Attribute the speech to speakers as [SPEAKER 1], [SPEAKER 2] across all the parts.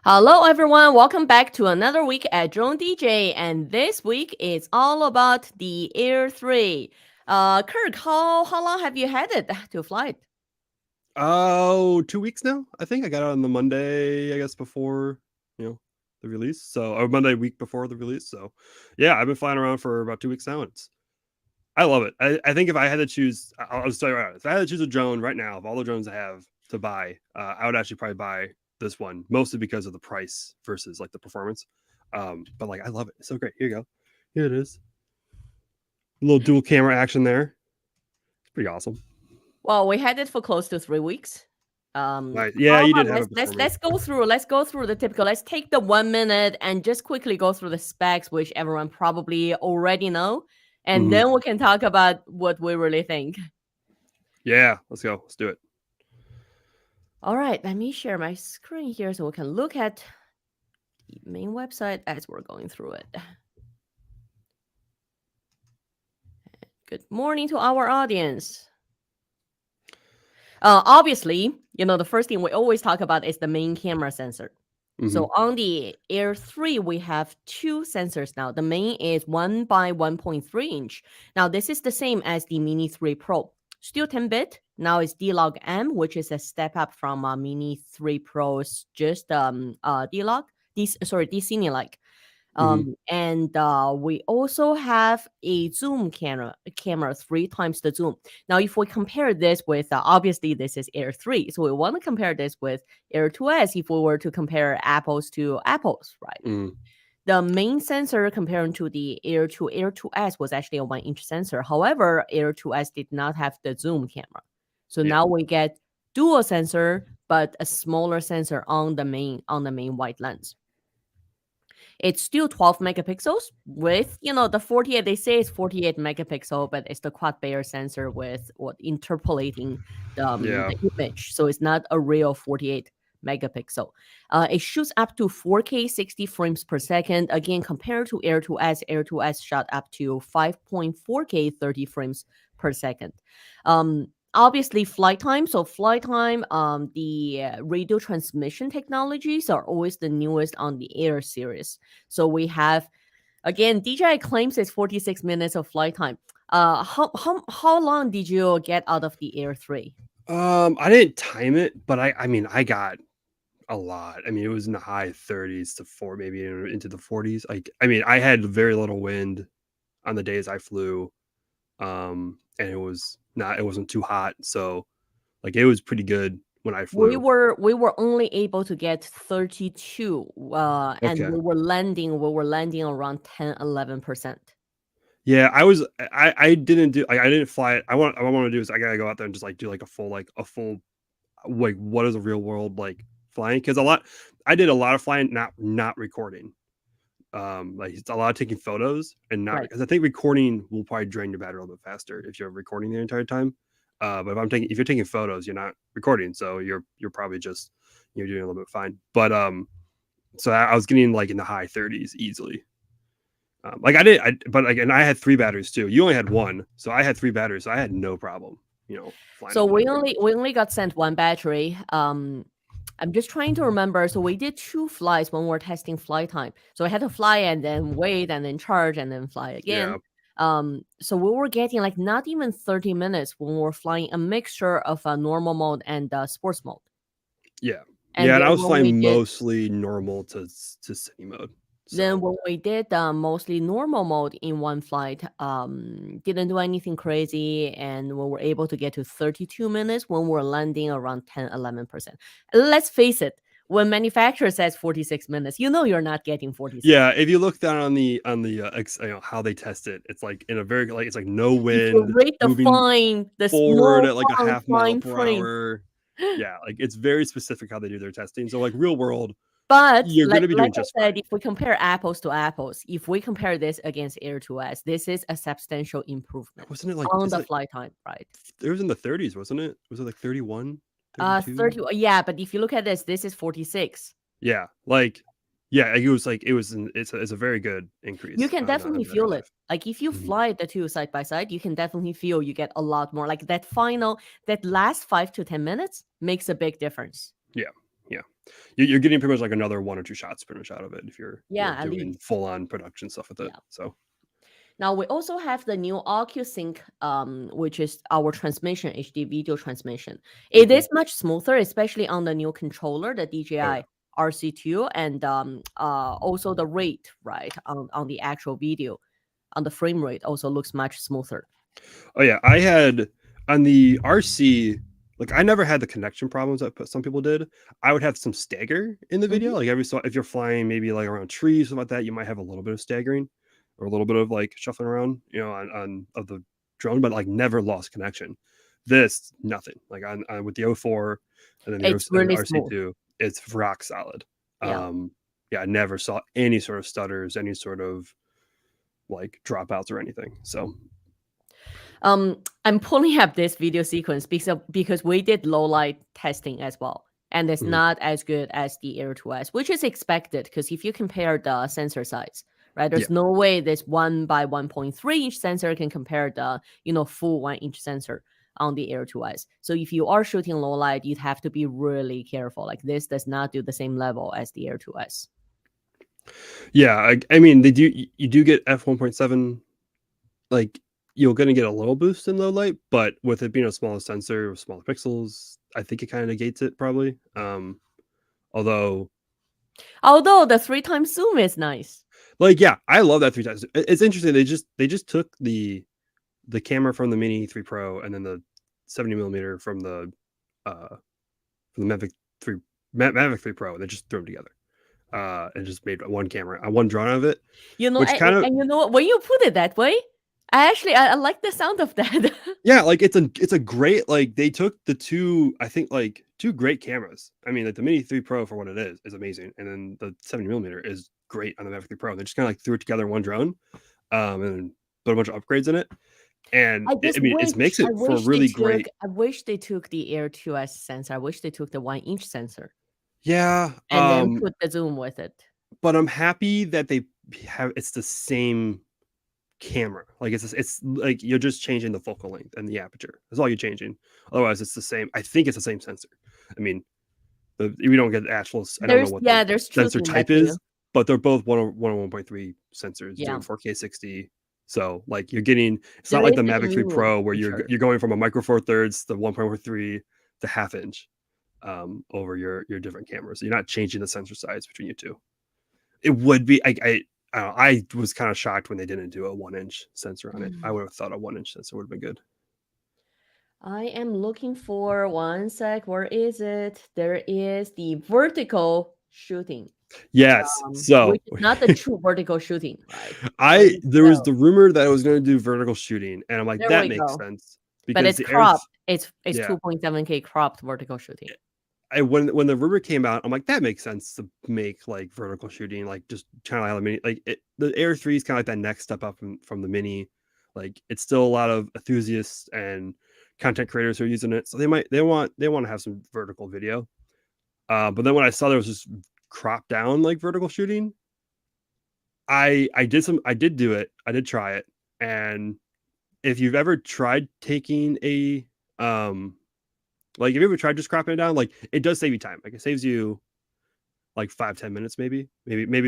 [SPEAKER 1] Hello, everyone. Welcome back to another week at DroneDJ. And this week is all about the Air 3. Kirk, how long have you had it to fly it?
[SPEAKER 2] Oh, 2 weeks now. I think I got it on the Monday, I guess, before the release. So, or Monday week before the release. So, yeah, I've been flying around for about 2 weeks now. I love it. I think if I had to choose, I'll just tell you right now, if I had to choose a drone right now, of all the drones I have to buy, I would actually probably buy this one, mostly because of the price versus like the performance. But like, I love it. It's so great. Here you go. Here it is. A little dual camera action there. It's pretty awesome.
[SPEAKER 1] Well, we had it for close to 3 weeks.
[SPEAKER 2] Right. Yeah,
[SPEAKER 1] How
[SPEAKER 2] you
[SPEAKER 1] about
[SPEAKER 2] did have it before me.
[SPEAKER 1] let's go through the typical. Let's take the 1 minute and just quickly go through the specs, which everyone probably already know, and
[SPEAKER 2] Mhm.
[SPEAKER 1] then we can talk about what we really think.
[SPEAKER 2] Yeah, let's go. Let's do it.
[SPEAKER 1] All right, let me share my screen here so we can look at the main website as we're going through it. Good morning to our audience. Obviously, the first thing we always talk about is the main camera sensor. So
[SPEAKER 2] Mhm.
[SPEAKER 1] on the Air 3, we have two sensors now. The main is 1 by 1.3 inch. Now, this is the same as the Mini 3 Pro. Still 10-bit. Now it's D-Log M, which is a step up from Mini 3 Pro's just D-Log. D-Cine-like.
[SPEAKER 2] Mhm.
[SPEAKER 1] And we also have a zoom camera 3 times the zoom. Now, if we compare this with, obviously this is Air 3, so we want to compare this with Air 2S if we were to compare apples to apples, right?
[SPEAKER 2] Mhm.
[SPEAKER 1] The main sensor comparing to the Air 2S was actually a 1 inch sensor. However, Air 2S did not have the zoom camera. So
[SPEAKER 2] Yeah.
[SPEAKER 1] now we get dual sensor, but a smaller sensor on the main wide lens. It's still 12 megapixels with, the 48, they say it's 48 megapixel, but it's the quad Bayer sensor with what interpolating
[SPEAKER 2] Yeah.
[SPEAKER 1] the image. So it's not a real 48 megapixel. It shoots up to 4K 60 frames per second. Again, compared to Air 2S, Air 2S shot up to 5.4K 30 frames per second. Obviously flight time, the radio transmission technologies are always the newest on the Air series. So we have, again, DJI claims it's 46 minutes of flight time. How long did you get out of the Air 3?
[SPEAKER 2] I didn't time it, but I mean, I got a lot. I mean, it was in the high 30s to maybe into the 40s. Like, I mean, I had very little wind on the days I flew. And it wasn't too hot, so like it was pretty good when I
[SPEAKER 1] We
[SPEAKER 2] flew.
[SPEAKER 1] were we were only able to get 32, and
[SPEAKER 2] Okay.
[SPEAKER 1] we were landing around 10-11%.
[SPEAKER 2] Yeah, I didn't do like I didn't fly it. What I want to do is I gotta go out there and just like do like a full like what is a real world like flying, because I did a lot of flying, not recording. Like it's a lot of taking photos and not,
[SPEAKER 1] Right.
[SPEAKER 2] because I think recording will probably drain your battery a little bit faster if you're recording the entire time. But if you're taking photos, you're not recording, so you're probably just you're doing a little bit fine. But so I was getting like in the high 30s easily. Like but like, and I had three batteries too. You only had one, so I had three batteries, so I had no problem, flying
[SPEAKER 1] So
[SPEAKER 2] up
[SPEAKER 1] we
[SPEAKER 2] there.
[SPEAKER 1] only got sent one battery. I'm just trying to remember. So we did two flights when we were testing flight time. So I had to fly and then wait and then charge and then fly again.
[SPEAKER 2] Yeah,
[SPEAKER 1] So we were getting like not even 30 minutes when we were flying a mixture of a normal mode and sports mode.
[SPEAKER 2] yeah,
[SPEAKER 1] And
[SPEAKER 2] yeah. And
[SPEAKER 1] then
[SPEAKER 2] I was
[SPEAKER 1] when we
[SPEAKER 2] flying
[SPEAKER 1] did
[SPEAKER 2] mostly normal to city mode.
[SPEAKER 1] Then
[SPEAKER 2] So
[SPEAKER 1] when we did mostly normal mode in one flight, didn't do anything crazy, and we were able to get to 32 minutes when we're landing around 10-11%. Let's face it, when manufacturer says 46 minutes, you're not getting 46.
[SPEAKER 2] yeah, if you look down on the how they test it, it's like in a very like it's like no
[SPEAKER 1] If you
[SPEAKER 2] wind,
[SPEAKER 1] rate
[SPEAKER 2] moving
[SPEAKER 1] the
[SPEAKER 2] forward
[SPEAKER 1] small
[SPEAKER 2] at like a half mile
[SPEAKER 1] fine
[SPEAKER 2] per
[SPEAKER 1] print.
[SPEAKER 2] hour. Yeah, like it's very specific how they do their testing. So like real world,
[SPEAKER 1] But
[SPEAKER 2] you're
[SPEAKER 1] like
[SPEAKER 2] gonna be
[SPEAKER 1] like
[SPEAKER 2] doing
[SPEAKER 1] I
[SPEAKER 2] just
[SPEAKER 1] said,
[SPEAKER 2] fine.
[SPEAKER 1] if we compare apples to apples, if we compare this against Air 2S, this is a substantial improvement
[SPEAKER 2] Wasn't it like
[SPEAKER 1] on
[SPEAKER 2] is
[SPEAKER 1] the
[SPEAKER 2] it
[SPEAKER 1] flight time, right?
[SPEAKER 2] it was in the 30s, wasn't it? Was it like 31, 32?
[SPEAKER 1] 30, yeah, but if you look at this is 46.
[SPEAKER 2] Yeah, yeah, it's a very good
[SPEAKER 1] You
[SPEAKER 2] increase
[SPEAKER 1] can
[SPEAKER 2] on
[SPEAKER 1] definitely
[SPEAKER 2] the battery
[SPEAKER 1] feel it.
[SPEAKER 2] life.
[SPEAKER 1] Like if you
[SPEAKER 2] Mhm.
[SPEAKER 1] fly the two side by side, you can definitely feel you get a lot more. Like that last 5 to 10 minutes makes a big difference.
[SPEAKER 2] Yeah. Yeah, you're getting pretty much like another 1 or 2 shots pretty much out of it if you're
[SPEAKER 1] Yeah, at
[SPEAKER 2] doing
[SPEAKER 1] least.
[SPEAKER 2] full on production stuff with it.
[SPEAKER 1] Yeah.
[SPEAKER 2] So
[SPEAKER 1] Now we also have the new OcuSync, which is our transmission, HD video transmission. It
[SPEAKER 2] mhm.
[SPEAKER 1] is much smoother, especially on the new controller, the
[SPEAKER 2] Oh
[SPEAKER 1] DJI
[SPEAKER 2] yeah,
[SPEAKER 1] RC2, and also the rate, right, on the actual video, on the frame rate also looks much smoother.
[SPEAKER 2] oh yeah. I had on the RC. Like I never had the connection problems that some people did. I would have some stagger in the
[SPEAKER 1] Hmm.
[SPEAKER 2] video. Like every so if you're flying maybe like around trees, something like that, you might have a little bit of staggering or a little bit of like shuffling around, on of the drone, but like never lost connection. This nothing. Like on with the O4 and then the
[SPEAKER 1] It's really smooth.
[SPEAKER 2] RC2, it's rock solid.
[SPEAKER 1] Yeah.
[SPEAKER 2] Yeah, I never saw any sort of stutters, any sort of like dropouts or anything. So
[SPEAKER 1] I'm pulling up this video sequence because we did low light testing as well, and it's
[SPEAKER 2] mhm.
[SPEAKER 1] not as good as the Air 2S, which is expected because if you compare the sensor size, right,
[SPEAKER 2] Yeah.
[SPEAKER 1] there's no way this 1 by 1.3 inch sensor can compare the full 1 inch sensor on the Air 2S. So if you are shooting low light, you'd have to be really careful. Like this does not do the same level as the Air 2S.
[SPEAKER 2] Yeah, I mean they do you do get f1.7, like you're gonna get a little boost in low light, but with it being a smaller sensor with smaller pixels, I think it kind of negates it probably. Although
[SPEAKER 1] Although the 3 times zoom is nice.
[SPEAKER 2] like yeah, I love that 3 times. It's interesting. They just took the camera from the Mini 3 Pro and then the 70 millimeter uh from the Mavic 3 Pro, and they just threw them together. And just made one camera, one drone out of it, which kind of
[SPEAKER 1] And you know what? When you put it that way, I like the sound of that.
[SPEAKER 2] yeah, like it's a great like they took the two I think like two great cameras. I mean, like the Mini 3 Pro for what it is amazing, and then the 70 millimeter is great on the Mavic 3 Pro. They just kind of like threw it together in one drone, and then put a bunch of upgrades in it, and I mean it makes it for a really great.
[SPEAKER 1] I wish they took the Air 2S sensor. I wish they took the 1 inch sensor
[SPEAKER 2] Yeah,
[SPEAKER 1] and then put the zoom with it.
[SPEAKER 2] but I'm happy that they have it's the same camera. Like it's like you're just changing the focal length and the aperture. That's all you're changing. Otherwise, it's the same. I think it's the same sensor. I mean, we don't get actual. I don't know what the
[SPEAKER 1] There's truth
[SPEAKER 2] sensor
[SPEAKER 1] in that
[SPEAKER 2] type
[SPEAKER 1] too.
[SPEAKER 2] is, but they're both 101.3 sensors
[SPEAKER 1] Yeah.
[SPEAKER 2] doing 4K 60. So like you're getting. It's
[SPEAKER 1] There
[SPEAKER 2] not like
[SPEAKER 1] is
[SPEAKER 2] the
[SPEAKER 1] a
[SPEAKER 2] Mavic 3
[SPEAKER 1] new
[SPEAKER 2] Pro where
[SPEAKER 1] feature.
[SPEAKER 2] you're going from a micro four thirds to 1.3 to half inch, over your different cameras. So you're not changing the sensor size between you two. It would be. I don't know, I was kind of shocked when they didn't do a 1 inch sensor on it. I would have thought a 1 inch sensor would have been good.
[SPEAKER 1] I am looking for one sec. Where is it? There is the vertical shooting,
[SPEAKER 2] Yes.
[SPEAKER 1] which
[SPEAKER 2] So
[SPEAKER 1] is not the true vertical shooting, right? Where
[SPEAKER 2] I
[SPEAKER 1] you
[SPEAKER 2] there was
[SPEAKER 1] go.
[SPEAKER 2] the rumor that I was going to do vertical shooting, and I'm like,
[SPEAKER 1] There
[SPEAKER 2] that
[SPEAKER 1] we
[SPEAKER 2] makes
[SPEAKER 1] go.
[SPEAKER 2] sense
[SPEAKER 1] But
[SPEAKER 2] because
[SPEAKER 1] it's
[SPEAKER 2] the air.
[SPEAKER 1] cropped. It's
[SPEAKER 2] Yeah.
[SPEAKER 1] 2.7K cropped vertical shooting.
[SPEAKER 2] When the rumor came out, I'm like, that makes sense to make like vertical shooting, like just kind of like the mini, like the Air 3 is kind of like that next step up from the mini. Like it's still a lot of enthusiasts and content creators who are using it, so they want to have some vertical video. But then when I saw there was this crop down like vertical shooting, I did do it. I did try it. And if you've ever tried taking a like if you ever tried just cropping it down, like it does save you time. Like it saves you like 5-10 minutes, maybe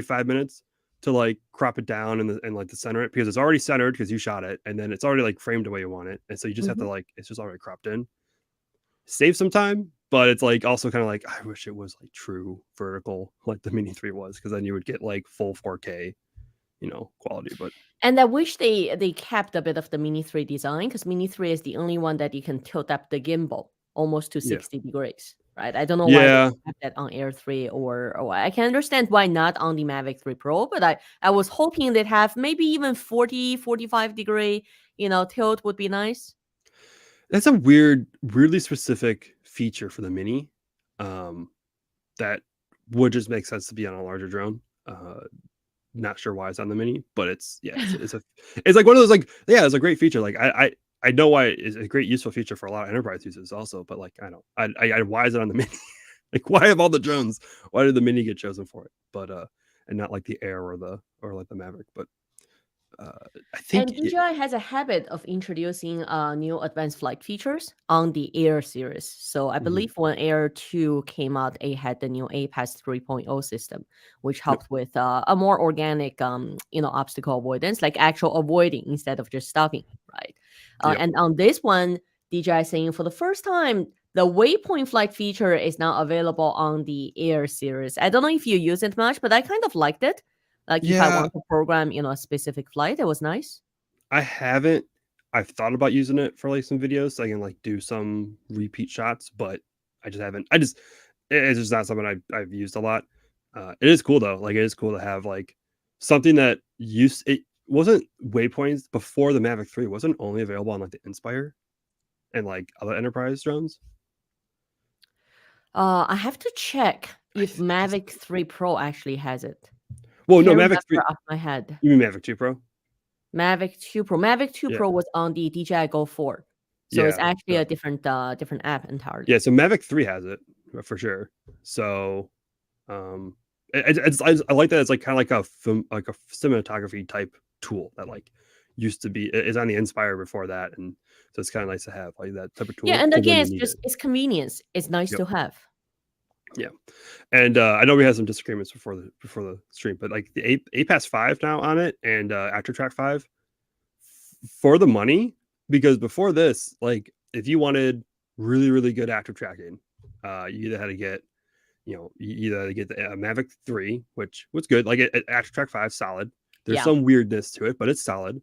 [SPEAKER 2] 5 minutes to like crop it down and like to center it because it's already centered because you shot it, and then it's already like framed the way you want it. And so you just have to
[SPEAKER 1] Mhm.
[SPEAKER 2] like it's just already cropped in. Save some time, but it's like also kind of like I wish it was like true vertical like the Mini 3 was, because then you would get like full 4K, quality. But
[SPEAKER 1] And I wish they kept a bit of the Mini 3 design because Mini 3 is the only one that you can tilt up the gimbal almost to
[SPEAKER 2] yeah.
[SPEAKER 1] 60 degrees, right? I don't know why they
[SPEAKER 2] Yeah.
[SPEAKER 1] kept that on Air 3 or I can understand why not on the Mavic 3 Pro, but I was hoping they'd have maybe even 40-45 degree, tilt would be nice.
[SPEAKER 2] That's a weirdly specific feature for the Mini, that would just make sense to be on a larger drone. Not sure why it's on the Mini, but it's like one of those like yeah, it's a great feature. Like I know why it's a great useful feature for a lot of enterprise users also, but like I don't why is it on the Mini? Like why have all the drones? Why did the Mini get chosen for it? But and not like the Air or like the Maverick, but I think
[SPEAKER 1] And DJI has a habit of introducing new advanced flight features on the Air series. So I
[SPEAKER 2] mhm.
[SPEAKER 1] believe when Air 2 came out, it had the new APAS 3.0 system, which
[SPEAKER 2] Yep.
[SPEAKER 1] helped with a more organic, obstacle avoidance, like actual avoiding instead of just stopping, right?
[SPEAKER 2] Yep.
[SPEAKER 1] And on this one, DJI saying for the first time, the waypoint flight feature is now available on the Air series. I don't know if you use it much, but I kind of liked it. Like if I
[SPEAKER 2] Yeah,
[SPEAKER 1] want to program, a specific flight, it was nice.
[SPEAKER 2] I haven't. I've thought about using it for like some videos so I can like do some repeat shots, but I just haven't. It's just not something I've used a lot. It is cool though. Like it is cool to have like something that used it wasn't waypoints before the Mavic 3 wasn't only available on like the Inspire and like other enterprise drones.
[SPEAKER 1] I have to check
[SPEAKER 2] I
[SPEAKER 1] if
[SPEAKER 2] think
[SPEAKER 1] Mavic 3 Pro actually has it.
[SPEAKER 2] well, no,
[SPEAKER 1] Can't
[SPEAKER 2] Mavic
[SPEAKER 1] remember
[SPEAKER 2] 3.
[SPEAKER 1] off my head.
[SPEAKER 2] You mean Mavic 2 Pro?
[SPEAKER 1] Mavic 2 Pro. Mavic 2
[SPEAKER 2] Yeah.
[SPEAKER 1] Pro was on the DJI Go 4. So it's
[SPEAKER 2] Yeah.
[SPEAKER 1] actually
[SPEAKER 2] So,
[SPEAKER 1] a different app entirely.
[SPEAKER 2] yeah, so Mavic 3 has it for sure. So um I like that it's like kind of like a film, like a cinematography type tool that like used to be is on the Inspire before that, and so it's kind of nice to have like that type of
[SPEAKER 1] Yeah,
[SPEAKER 2] tool
[SPEAKER 1] and
[SPEAKER 2] for when
[SPEAKER 1] again,
[SPEAKER 2] you
[SPEAKER 1] it's
[SPEAKER 2] need it.
[SPEAKER 1] just it's convenience. It's nice
[SPEAKER 2] Yep.
[SPEAKER 1] to have.
[SPEAKER 2] Yeah. And I know we had some disagreements before the stream, but like the APAS 5 now on it and AfterTrack 5 for the money, because before this, like if you wanted really really good after tracking, you either had to get you either had to get the Mavic 3, which was good, like after track 5 solid. There's
[SPEAKER 1] Yeah.
[SPEAKER 2] some weirdness to it, but it's solid.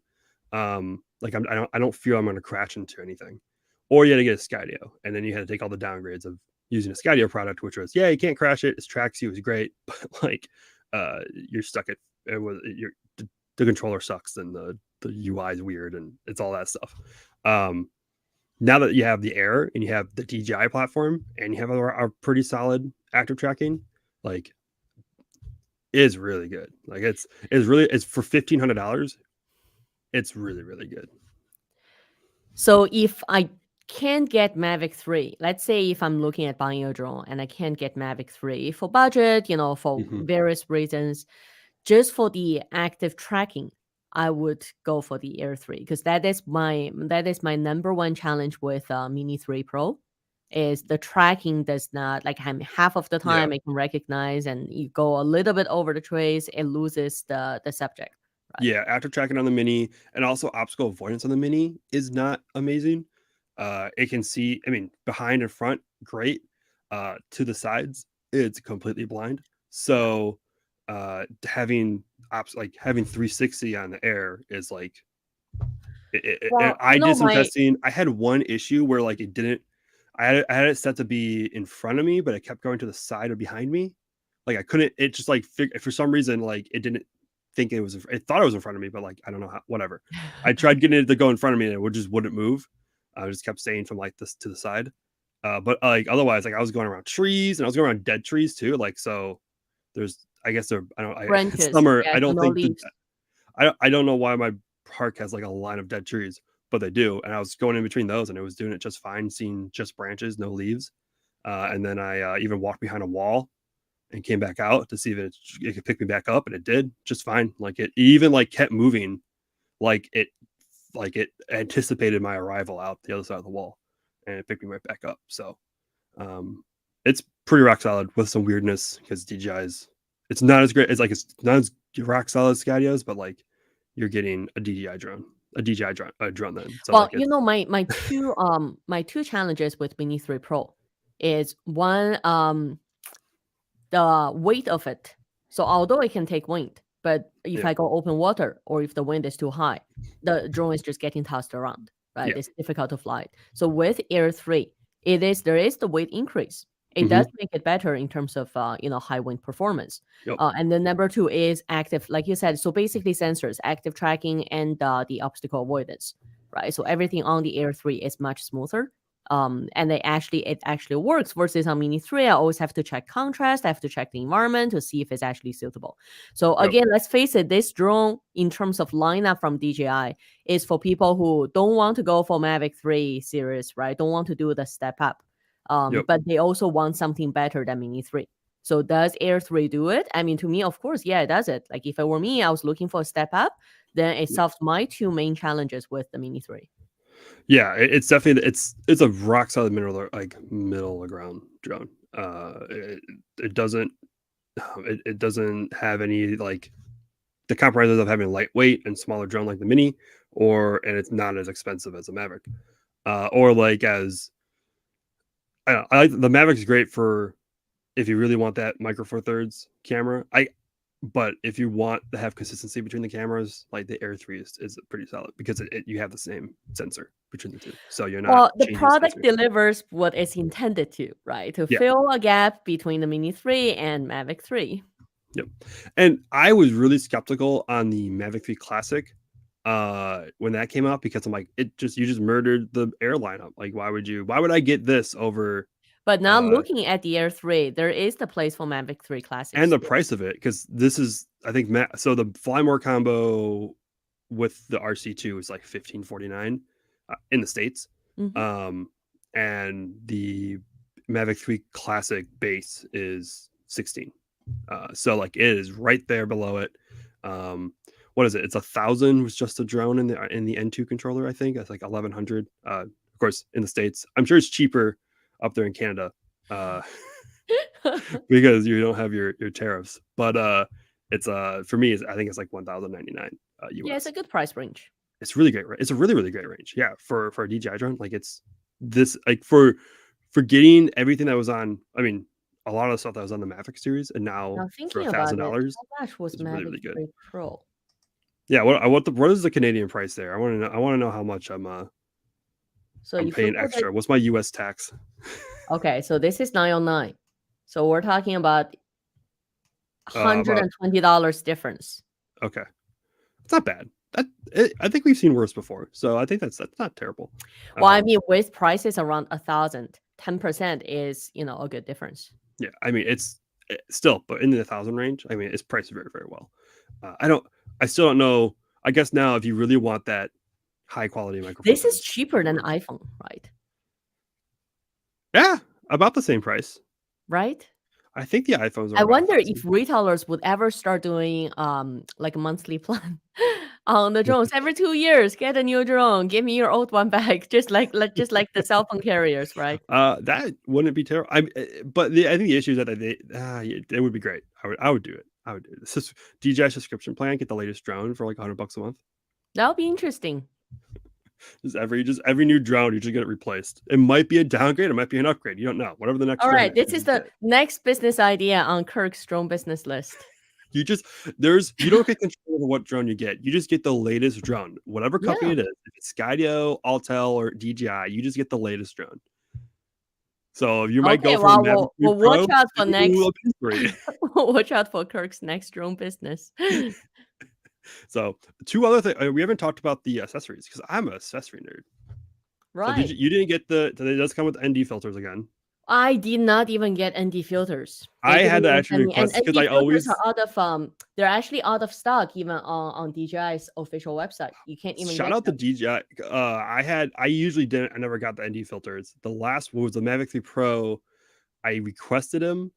[SPEAKER 2] Like I don't feel I'm going to crash into anything. Or you had to get a Skydio, and then you had to take all the downgrades of using a Skydio product, which was you can't crash it, it tracks you, it's great, but like you're stuck at it was your the controller sucks and the UI is weird and it's all that stuff. Now that you have the Air and you have the DJI platform and you have a pretty solid active tracking, like is really good. Like it's for $1,500. It's really really good.
[SPEAKER 1] So if I can't get Mavic 3, let's say if I'm looking at buying a drone and I can't get Mavic 3 for budget, for
[SPEAKER 2] Mhm.
[SPEAKER 1] various reasons, just for the active tracking, I would go for the Air 3 because that is my number one challenge with Mini 3 Pro is the tracking does not like half of the
[SPEAKER 2] Yeah,
[SPEAKER 1] time it can recognize and you go a little bit over the trace, it loses the subject. Right.
[SPEAKER 2] yeah. Active tracking on the Mini and also obstacle avoidance on the Mini is not amazing. It can see, I mean, behind and front, great. To the sides, it's completely blind.
[SPEAKER 1] Yeah.
[SPEAKER 2] So having like having 360 on the Air is like
[SPEAKER 1] Well,
[SPEAKER 2] I did some
[SPEAKER 1] my
[SPEAKER 2] testing. I had one issue where like it didn't. I had it set to be in front of me, but it kept going to the side or behind me. Like I couldn't. It just like for some reason like it didn't think it was. It thought it was in front of me, but like I don't know how. Whatever. I tried getting it to go in front of me, and it just wouldn't move. I just kept staying from like this to the side. But like otherwise, like I was going around trees and I was going around dead trees too. Like so, there's. I guess there. I don't. It's
[SPEAKER 1] branches,
[SPEAKER 2] summer.
[SPEAKER 1] yeah,
[SPEAKER 2] I
[SPEAKER 1] so
[SPEAKER 2] don't
[SPEAKER 1] no
[SPEAKER 2] think the
[SPEAKER 1] leaves.
[SPEAKER 2] I don't know why my park has like a line of dead trees, but they do. And I was going in between those, and it was doing it just fine, seeing just branches, no leaves. And then I even walked behind a wall and came back out to see if it could pick me back up, and it did just fine. Like it even like kept moving, like it anticipated my arrival out the other side of the wall, and it picked me right back up. So um, it's pretty rock solid with some weirdness because DJI's. It's not as great. It's not as rock solid as Scadios, but like you're getting a DJI drone then. So
[SPEAKER 1] Well,
[SPEAKER 2] like it's
[SPEAKER 1] my two challenges with Mini 3 Pro is one, the weight of it. So although it can take wind, but if
[SPEAKER 2] yeah,
[SPEAKER 1] I go open water or if the wind is too high, the drone is just getting tossed around, right?
[SPEAKER 2] yeah,
[SPEAKER 1] It's difficult to fly it. So with Air 3, there is the weight increase. It does
[SPEAKER 2] hmm
[SPEAKER 1] make it better in terms of high wind performance.
[SPEAKER 2] yep,
[SPEAKER 1] And then number two is active, like you said. So basically sensors, active tracking, and the obstacle avoidance, right? So everything on the Air 3 is much smoother. And it actually works versus on Mini 3. I always have to check contrast, I have to check the environment to see if it's actually suitable. So
[SPEAKER 2] yep,
[SPEAKER 1] again, let's face it, this drone in terms of lineup from DJI is for people who don't want to go for Mavic 3 series, right? Don't want to do the step up.
[SPEAKER 2] yep.
[SPEAKER 1] But they also want something better than Mini 3. So does Air 3 do it? I mean, to me, of course, yeah, it does it. Like if it were me, I was looking for a step up, then it solves my two main challenges with the Mini 3.
[SPEAKER 2] Yeah, it's definitely it's a rock solid middle of the ground drone. It doesn't it doesn't have any like the compromises of having a lightweight and smaller drone like the Mini, and it's not as expensive as a Mavic, or like as I like the Mavic's great for if you really want that micro four thirds camera. But if you want to have consistency between the cameras, like the Air 3 is pretty solid because you have the same sensor between the two. So you're not
[SPEAKER 1] Well, the
[SPEAKER 2] changing
[SPEAKER 1] product
[SPEAKER 2] sensors.
[SPEAKER 1] delivers what it's intended to, right? To fill a gap between the Mini 3 and Mavic 3.
[SPEAKER 2] Yep. And I was really skeptical on the Mavic 3 Classic when that came out because I'm like, you just murdered the Air lineup. Like, why would I get this over?
[SPEAKER 1] But now looking at the Air 3, there is the place for Mavic 3 Classic.
[SPEAKER 2] And the price of it, because this is, I think, so the Fly More combo with the RC2 is like $1549 in the States.
[SPEAKER 1] Mm-hmm.
[SPEAKER 2] And the Mavic 3 Classic base is $16. So like it is right there below it. What is it? It's 1,000 was just a drone in the N2 controller. I think it's like 1,100. Of course, in the States, I'm sure it's cheaper up there in Canada because you don't have your tariffs. But it's for me, I think it's like 1,099 US.
[SPEAKER 1] Yeah, it's a good price range.
[SPEAKER 2] It's really great. It's a really really great range. Yeah, for a DJI drone, like it's this like for getting everything that was on. I mean, a lot of the stuff that was on the Mavic series, and now for $1,000,
[SPEAKER 1] how much was Mavic
[SPEAKER 2] really, really
[SPEAKER 1] 3 Pro?
[SPEAKER 2] Yeah, what is the Canadian price there? I want to know how much I'm paying extra. What's my US tax?
[SPEAKER 1] Okay, so this is 909. So we're talking about $120 difference.
[SPEAKER 2] Okay, it's not bad. I think we've seen worse before, so I think that's not terrible.
[SPEAKER 1] Well, I mean, with prices around 1,000, 10% is a good difference.
[SPEAKER 2] Yeah, I mean it's still, but in the 1,000 range, I mean it's priced very very well. I still don't know. I guess now if you really want that high quality microphone,
[SPEAKER 1] this is cheaper than iPhone, right?
[SPEAKER 2] Yeah, about the same price,
[SPEAKER 1] right?
[SPEAKER 2] I think the iPhones are.
[SPEAKER 1] I wonder if retailers would ever start doing like a monthly plan on the drones. Every 2 years, get a new drone. Give me your old one back, just like the cell phone carriers, right?
[SPEAKER 2] That wouldn't be terrible. I think the issue is that it would be great. I would do it. I would do it. This is DJI subscription plan. Get the latest drone for like $100 a month.
[SPEAKER 1] That would be interesting.
[SPEAKER 2] Just every new drone, you just get it replaced. It might be a downgrade, it might be an upgrade. You don't know. Whatever the next.
[SPEAKER 1] All right, this is the next business idea on Kirk's drone business list.
[SPEAKER 2] You don't get control over what drone you get. You just get the latest drone, whatever company it is. If it's Skydio, Autel, or DJI, you just get the latest drone. So you might go for
[SPEAKER 1] we'll watch out for next. Watch out for Kirk's next drone business.
[SPEAKER 2] So two other things we haven't talked about the accessories because I'm an accessory nerd.
[SPEAKER 1] Right.
[SPEAKER 2] So you didn't get it does come with ND filters again.
[SPEAKER 1] I did not even get ND filters.
[SPEAKER 2] I had to actually request because I always
[SPEAKER 1] are out of they're actually out of stock even on DJI's official website. You can't even
[SPEAKER 2] shout out to DJI. I usually didn't. I never got the ND filters. The last one was the Mavic 3 Pro. I requested them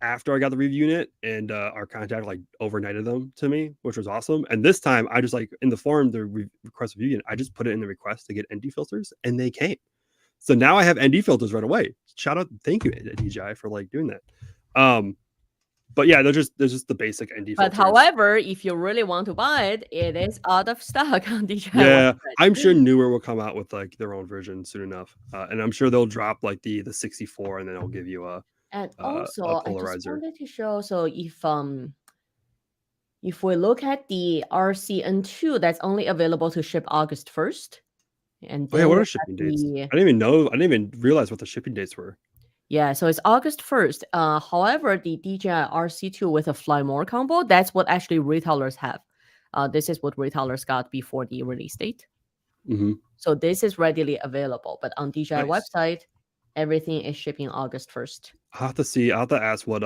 [SPEAKER 2] after I got the review unit, and our contact like overnighted them to me, which was awesome. And this time, I just like in the form the request review unit, I just put it in the request to get ND filters, and they came. So now I have ND filters right away. Shout out, thank you DJI for like doing that. But yeah, there's just the basic ND filters.
[SPEAKER 1] But however, if you really want to buy it, it is out of stock on DJI.
[SPEAKER 2] Yeah, I'm sure Newer will come out with like their own version soon enough, and I'm sure they'll drop like the 64, and then they'll give you a.
[SPEAKER 1] And also, I just wanted to show. So if we look at the RCN2, that's only available to ship August 1st. And
[SPEAKER 2] what are shipping dates? I didn't even know. I didn't even realize what the shipping dates were.
[SPEAKER 1] Yeah, so it's August 1st. However, the DJI RC2 with a Fly More combo, that's what actually retailers have. This is what retailers got before the release date.
[SPEAKER 2] Mm-hmm.
[SPEAKER 1] So this is readily available. But on DJI website, everything is shipping August 1st.
[SPEAKER 2] I'll have to see. I'll have to ask what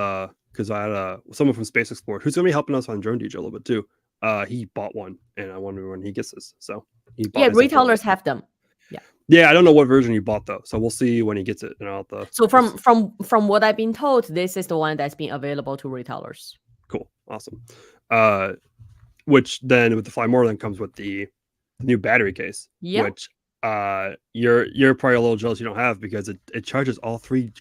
[SPEAKER 2] because I had someone from Space Explorer who's gonna be helping us on DroneDJ a little bit too. He bought one, and I wonder when he gets this. So
[SPEAKER 1] retailers have them. Yeah.
[SPEAKER 2] Yeah, I don't know what version you bought though, so we'll see when he gets it. And I'll have to,
[SPEAKER 1] So
[SPEAKER 2] we'll see.
[SPEAKER 1] from what I've been told, this is the one that's been available to retailers.
[SPEAKER 2] Cool, awesome. Which then with the Fly More then comes with the new battery case,
[SPEAKER 1] Yeah.
[SPEAKER 2] which you're probably a little jealous you don't have because it charges all 3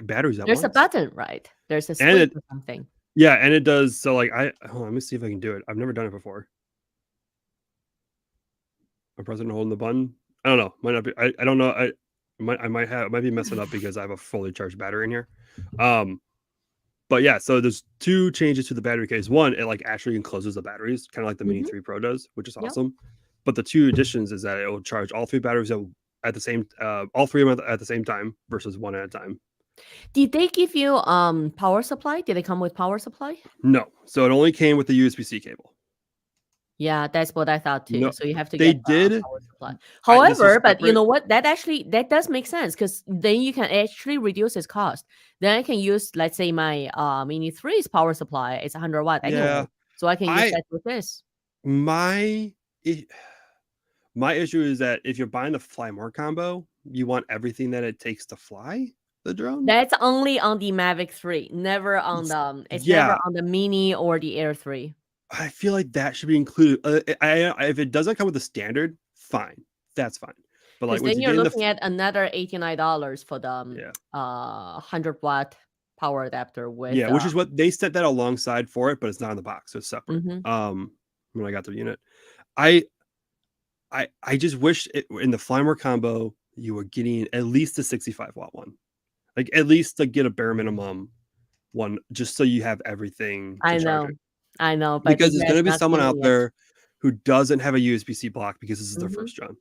[SPEAKER 2] batteries at
[SPEAKER 1] There's
[SPEAKER 2] once.
[SPEAKER 1] a button, right? There's a
[SPEAKER 2] And
[SPEAKER 1] switch
[SPEAKER 2] it,
[SPEAKER 1] or something.
[SPEAKER 2] yeah, and it does. So like hold on, let me see if I can do it. I've never done it before. I'm pressing and holding the button. I don't know. Might not be. I don't know. I might be messing up because I have a fully charged battery in here. But yeah, so there's 2 changes to the battery case. One, it like actually encloses the batteries, kind of like the Mini 3 Pro does, which is
[SPEAKER 1] Yep.
[SPEAKER 2] awesome. But the 2 additions is that it will charge all 3 batteries at the same, all 3 of them at the same time versus one at a time.
[SPEAKER 1] Did they give you power supply? Did they come with power supply?
[SPEAKER 2] No, so it only came with the USB-C cable.
[SPEAKER 1] Yeah, that's what I thought too.
[SPEAKER 2] No,
[SPEAKER 1] So you have to
[SPEAKER 2] they
[SPEAKER 1] get
[SPEAKER 2] did.
[SPEAKER 1] power supply.
[SPEAKER 2] This is
[SPEAKER 1] However, but you
[SPEAKER 2] separate.
[SPEAKER 1] know what? That does make sense because then you can actually reduce its cost. Then I can use, let's say, my Mini 3's power supply. It's 100 watt anyway,
[SPEAKER 2] Yeah,
[SPEAKER 1] so I can use that with this.
[SPEAKER 2] my issue is that if you're buying the Fly More combo, you want everything that it takes to fly the drone.
[SPEAKER 1] That's only on the Mavic 3, never on the. It's
[SPEAKER 2] Yeah.
[SPEAKER 1] never on the Mini or the Air 3.
[SPEAKER 2] I feel like that should be included. If it doesn't come with the standard, fine, that's fine. But like,
[SPEAKER 1] then you're looking at another $89 for the 100 watt power adapter with.
[SPEAKER 2] Yeah, which is what they set that alongside for it, but it's not in the box, so it's separate. When I got the unit, I just wish in the Fly More combo you were getting at least a 65 watt one, like at least to get a bare minimum one, just so you have everything. To charge it.
[SPEAKER 1] I know, but
[SPEAKER 2] because there's going to be someone out there who doesn't have a USB-C block because this is their first drone.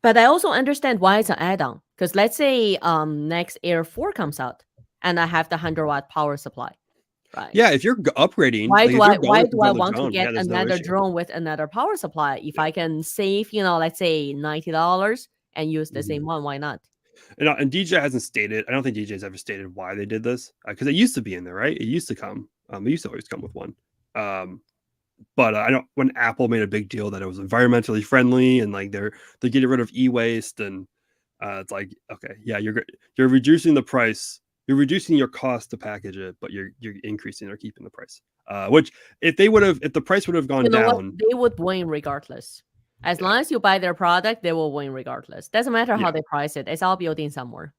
[SPEAKER 1] But I also understand why it's an add-on. Because let's say next Air 4 comes out and I have the 100 watt power supply, right?
[SPEAKER 2] Yeah, if you're upgrading,
[SPEAKER 1] why do I want to get another drone with another power supply? If I can save, let's say $90 and use the same one, why not?
[SPEAKER 2] And DJI hasn't stated. I don't think DJI's ever stated why they did this because it used to be in there, right? It used to come. It used to always come with one. But I don't. When Apple made a big deal that it was environmentally friendly and like they're getting rid of e-waste and it's like, okay, yeah, you're reducing the price, you're reducing your cost to package it, but you're increasing or keeping the price. Which if the price would have gone down,
[SPEAKER 1] they would win regardless. As long as you buy their product, they will win regardless. Doesn't matter how they price it. It's all built in somewhere.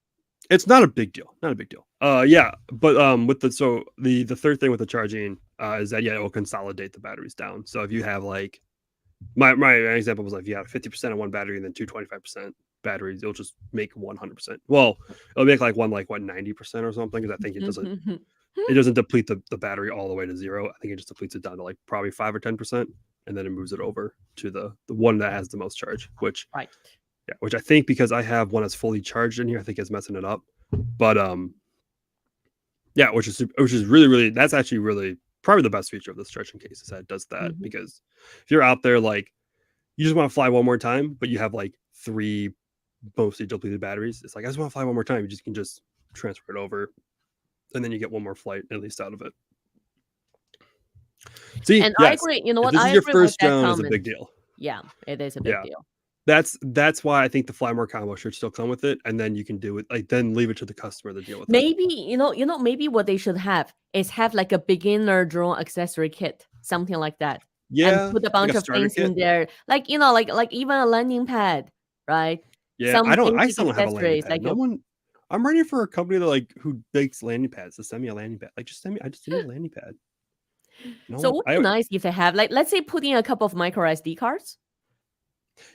[SPEAKER 2] It's not a big deal. Not a big deal. Yeah, but with the third thing with the charging is that it will consolidate the batteries down. So if you have like my example was like if you have 50% on one battery and then 225% batteries, it'll just make 100%. Well, it'll make like 90% or something because I think it doesn't deplete the battery all the way to 0. I think it just depletes it down to like probably 5 or 10%, and then it moves it over to the one that has the most charge, which yeah, which I think because I have one that's fully charged in here, I think it's messing it up. But yeah, which is really, really, that's actually really probably the best feature of this charging case is that it does that. Because if you're out there like you just want to fly one more time, but you have like 3 mostly depleted batteries, it's like I just want to fly one more time. You can just transfer it over, and then you get one more flight at least out of it. See,
[SPEAKER 1] and I agree. You know what?
[SPEAKER 2] If this is your first drone, is a big deal.
[SPEAKER 1] Yeah, it is a big deal.
[SPEAKER 2] That's why I think the Fly More combo should still come with it, and then you can do it then leave it to the customer to deal with
[SPEAKER 1] maybe, it. Maybe what they should have is have like a beginner drone accessory kit, something like that.
[SPEAKER 2] Yeah,
[SPEAKER 1] and put a bunch of things in there, like like even a landing pad, right?
[SPEAKER 2] Yeah, I still don't have a landing pad. Like I'm ready for a company that who makes landing pads to send me a landing pad. Like just send me a landing pad.
[SPEAKER 1] So it would be nice if they have let's say put in a couple of micro SD cards.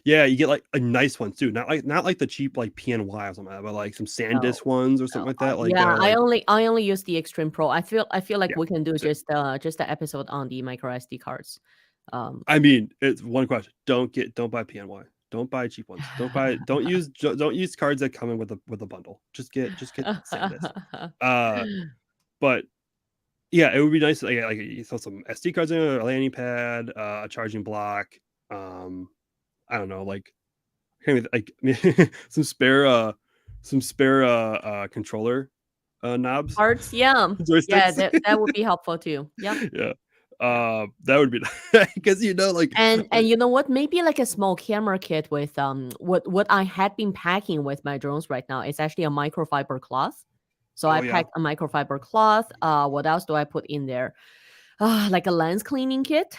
[SPEAKER 2] Yeah, you get like a nice one too. Not like the cheap like PNY or something, but like some SanDisk ones or something like that.
[SPEAKER 1] I only use the Extreme Pro. I feel like we can do just an episode on the micro SD cards.
[SPEAKER 2] I mean, it's one question. Don't buy PNY. Don't buy cheap ones. Don't use cards that come in with a bundle. Just get SanDisk. But yeah, it would be nice to like you throw some SD cards in a landing pad, a charging block. I don't know, like some spare controller knobs.
[SPEAKER 1] Parts, yeah. Yeah, that would be helpful too. Yeah.
[SPEAKER 2] Yeah. That would be because like
[SPEAKER 1] And you know what? Maybe like a small camera kit with what I had been packing with my drones right now is actually a microfiber cloth. So I
[SPEAKER 2] oh yeah,
[SPEAKER 1] packed a microfiber cloth. What else do I put in there? Like a lens cleaning kit.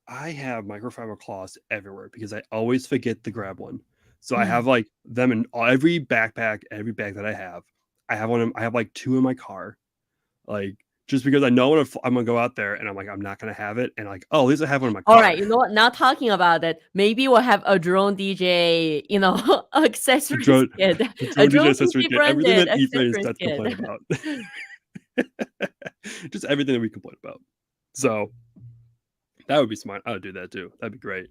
[SPEAKER 2] I have microfiber cloths everywhere because I always forget to grab one. So I
[SPEAKER 1] Mm.
[SPEAKER 2] have like them in every backpack, every bag that I have. I have one. I have like two in my car, like just because I know I'm gonna go out there and I'm like I'm not gonna have it, and like oh at least I have one in my
[SPEAKER 1] All
[SPEAKER 2] car.
[SPEAKER 1] right, you know what? Not talking about it. Maybe we'll have a drone DJ,
[SPEAKER 2] The
[SPEAKER 1] accessories
[SPEAKER 2] drone,
[SPEAKER 1] kit,
[SPEAKER 2] the
[SPEAKER 1] a
[SPEAKER 2] drone DJ
[SPEAKER 1] drone
[SPEAKER 2] accessory
[SPEAKER 1] DJ
[SPEAKER 2] kit, everything
[SPEAKER 1] branded
[SPEAKER 2] that Ethan
[SPEAKER 1] accessories
[SPEAKER 2] starts to
[SPEAKER 1] kit.
[SPEAKER 2] complain about, just everything that we complain about. So that would be smart. I would do that too. That'd be great.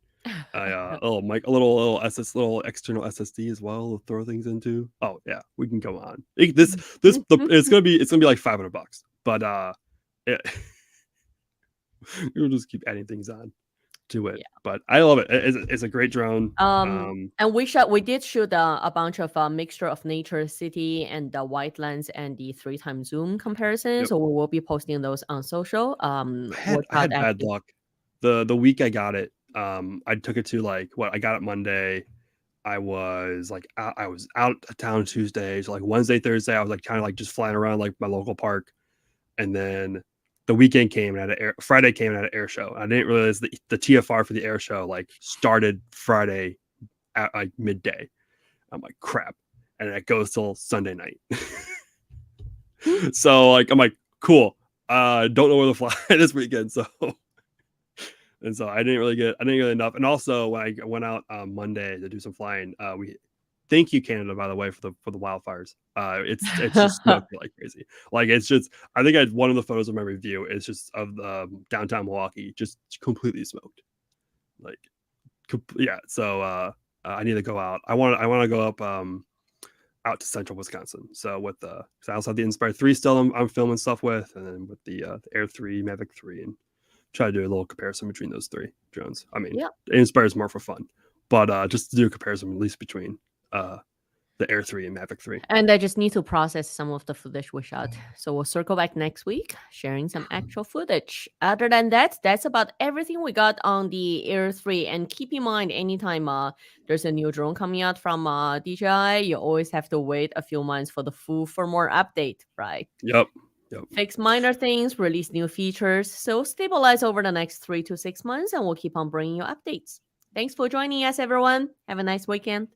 [SPEAKER 2] A little external SSD as well to throw things into. Oh yeah, we can go on. It's gonna be like $500, but it, we'll just keep adding things on to it.
[SPEAKER 1] Yeah.
[SPEAKER 2] But I love it. It's a great drone.
[SPEAKER 1] And we did shoot a bunch of mixture of nature, city, and the white lens and the 3x zoom comparison.
[SPEAKER 2] Yep.
[SPEAKER 1] So we will be posting those on social.
[SPEAKER 2] I had bad luck. The week I got it, I took it to I got it Monday. I was out of town Tuesday, so like Wednesday, Thursday, I was like kind of like just flying around like my local park, and then the weekend came and Friday came and had an air show. I didn't realize the TFR for the air show like started Friday at like midday. I'm like crap, and it goes till Sunday night. So like I'm like cool. Don't know where to fly this weekend, so. And so I didn't really get enough. And also when I went out on Monday to do some flying, we thank you Canada by the way for the wildfires. It's just smoked like crazy. Like it's just I think I had one of the photos of my review is just of the downtown Milwaukee just completely smoked. Like yeah. So I need to go out. I want to go up out to central Wisconsin. So with the I also have the Inspire 3 still I'm filming stuff with, and then with the Air 3, Mavic 3, and try to do a little comparison between those three drones. I mean,
[SPEAKER 1] Yeah.
[SPEAKER 2] it inspires more for fun, but just to do a comparison at least between the Air 3 and Mavic 3.
[SPEAKER 1] And I just need to process some of the footage we shot. So we'll circle back next week, sharing some actual footage. Other than that, that's about everything we got on the Air 3. And keep in mind, anytime there's a new drone coming out from DJI, you always have to wait a few months for the full firmware update, right?
[SPEAKER 2] Yep.
[SPEAKER 1] Fix minor things, release new features. So stabilize over the next 3 to 6 months, and we'll keep on bringing you updates. Thanks for joining us, everyone. Have a nice weekend.